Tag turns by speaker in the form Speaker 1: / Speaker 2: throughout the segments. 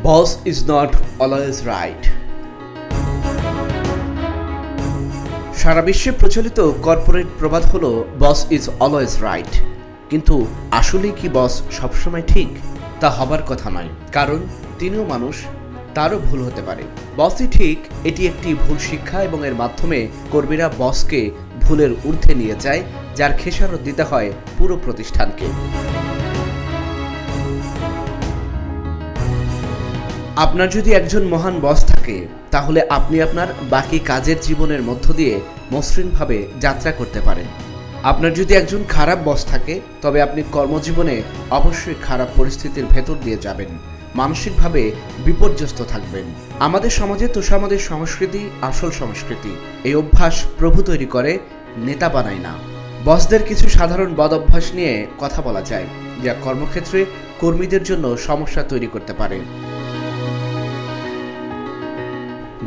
Speaker 1: Boss is not always right. সারা বিশ্বে প্রচলিত corporate প্রবাদ হলো বস ইজ অলওয়েজ রাইট, কিন্তু আসলেই কি বস সবসময় ঠিক? তা হবার কথা নয়, কারণ তিনিও মানুষ, তারও ভুল হতে পারে। বসই ঠিক, এটি একটি ভুল শিক্ষা এবং এর মাধ্যমে কর্মীরা বসকে ভুলের ঊর্ধ্বে নিয়ে যায়, যার খেসারত দিতে হয় পুরো প্রতিষ্ঠানকে। আপনার যদি একজন মহান বস থাকে, তাহলে আপনি আপনার বাকি কাজের জীবনের মধ্য দিয়ে মসৃণভাবে যাত্রা করতে পারেন। আপনার যদি একজন খারাপ বস থাকে, তবে আপনি কর্মজীবনে অবশ্যই খারাপ পরিস্থিতির ভেতর দিয়ে যাবেন, মানসিকভাবে বিপর্যস্ত থাকবেন। আমাদের সমাজে তোষামোদের সংস্কৃতি আসল সংস্কৃতি। এই অভ্যাস প্রভু তৈরি করে, নেতা বানায় না। বসদের কিছু সাধারণ বদ অভ্যাস নিয়ে কথা বলা যায়, যা কর্মক্ষেত্রে কর্মীদের জন্য সমস্যা তৈরি করতে পারে।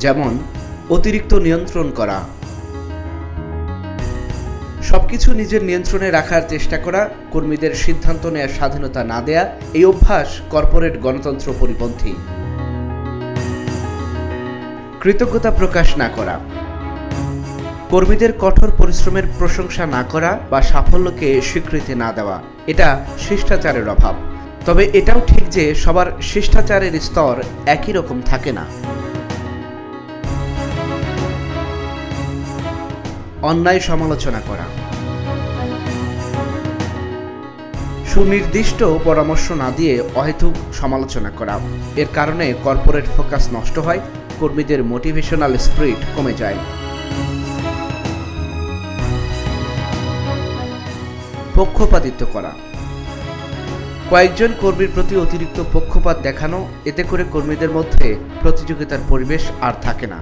Speaker 1: যেমন অতিরিক্ত নিয়ন্ত্রণ করা, সবকিছু নিজের নিয়ন্ত্রণে রাখার চেষ্টা করা, কর্মীদের সিদ্ধান্ত নেওয়ার স্বাধীনতা না দেয়া, এই অভ্যাস কর্পোরেট গণতন্ত্র পরিপন্থী। কৃতজ্ঞতা প্রকাশ না করা, কর্মীদের কঠোর পরিশ্রমের প্রশংসা না করা বা সাফল্যকে স্বীকৃতি না দেওয়া, এটা শিষ্টাচারের অভাব। তবে এটাও ঠিক যে সবার শিষ্টাচারের স্তর একই রকম থাকে না। অন্যায় সমালোচনা করা, সুনির্দিষ্ট পরামর্শ না দিয়ে অহেতুক সমালোচনা করা, এর কারণে কর্পোরেট ফোকাস নষ্ট হয়, কর্মীদের মোটিভেশনাল স্পিরিট কমে যায়। পক্ষপাতিত্ব করা, কয়েকজন কর্মীর প্রতি অতিরিক্ত পক্ষপাত দেখানো, এতে করে কর্মীদের মধ্যে প্রতিযোগিতার পরিবেশ আর থাকে না।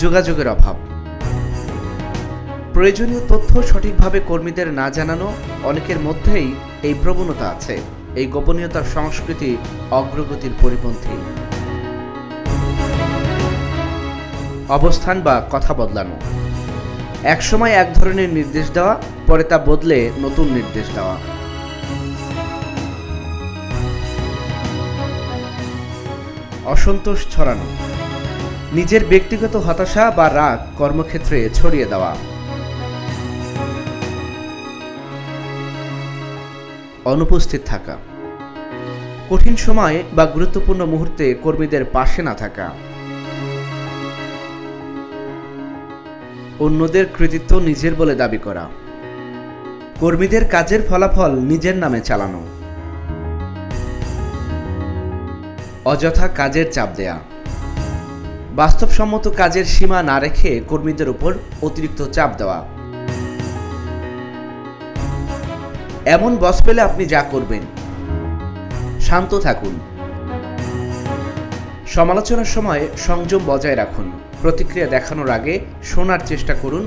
Speaker 1: যোগাযোগের অভাব, প্রয়োজনীয় তথ্য সঠিকভাবে কর্মীদের না জানানো, অনেকের মধ্যেই এই প্রবণতা আছে। এই গোপনীয়তার সংস্কৃতি অগ্রগতির পরিপন্থী। অবস্থান বা কথা বদলানো, একসময় এক ধরনের নির্দেশ দেওয়া, পরে তা বদলে নতুন নির্দেশ দেওয়া। অসন্তোষ ছড়ানো, নিজের ব্যক্তিগত হতাশা বা রাগ কর্মক্ষেত্রে ছড়িয়ে দেওয়া। অনুপস্থিত থাকা, কঠিন সময় বা গুরুত্বপূর্ণ মুহূর্তে কর্মীদের পাশে না থাকা। অন্যদের কৃতিত্ব নিজের বলে দাবি করা, কর্মীদের কাজের ফলাফল নিজের নামে চালানো। অযথা কাজের চাপ দেয়া, বাস্তবসম্মত কাজের সীমা না রেখে কর্মীদের উপর অতিরিক্ত চাপ দেওয়া। এমন বস পেলে আপনি যা করবেন, শান্ত থাকুন। সমালোচনার সময় সংযম বজায় রাখুন। প্রতিক্রিয়া দেখানোর আগে শোনার চেষ্টা করুন।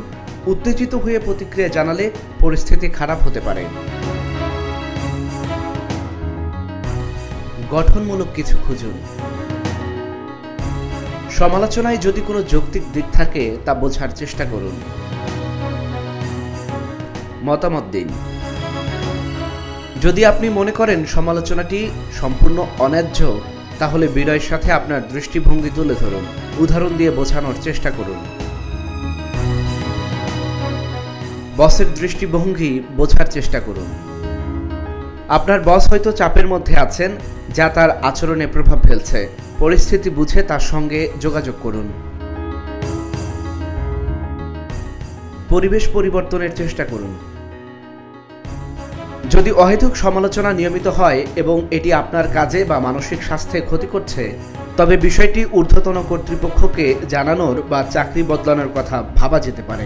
Speaker 1: উত্তেজিত হয়ে প্রতিক্রিয়া জানালে পরিস্থিতি খারাপ হতে পারে। গঠনমূলক কিছু খুঁজুন। সমালোচনায় যদি কোনো যৌক্তিক দিক থাকে, তা বোঝার চেষ্টা করুন। মতামত দিন। যদি আপনি মনে করেন সমালোচনাটি সম্পূর্ণ অন্যায্য, তাহলে বিনয়ের সাথে আপনার দৃষ্টিভঙ্গি তুলে ধরুন। উদাহরণ দিয়ে বোঝানোর চেষ্টা করুন। বসের দৃষ্টিভঙ্গি বোঝার চেষ্টা করুন। আপনার বস হয়তো চাপের মধ্যে আছেন, যা তার আচরণে প্রভাব ফেলছে। পরিস্থিতি বুঝে তার সঙ্গে যোগাযোগ করুন। পরিবেশ পরিবর্তনের চেষ্টা করুন। যদি অহেতুক সমালোচনা নিয়মিত হয় এবং এটি আপনার কাজে বা মানসিক স্বাস্থ্যে ক্ষতি করছে, তবে বিষয়টি ঊর্ধ্বতন কর্তৃপক্ষকে জানানোর বা চাকরি বদলানোর কথা ভাবা যেতে পারে।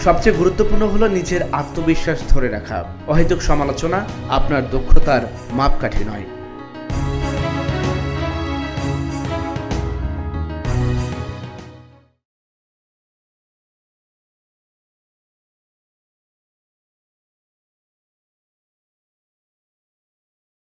Speaker 1: সবচেয়ে গুরুত্বপূর্ণ হলো নিজের আত্মবিশ্বাস ধরে রাখা। অহেতুক সমালোচনা আপনার দক্ষতার মাপকাঠি নয়।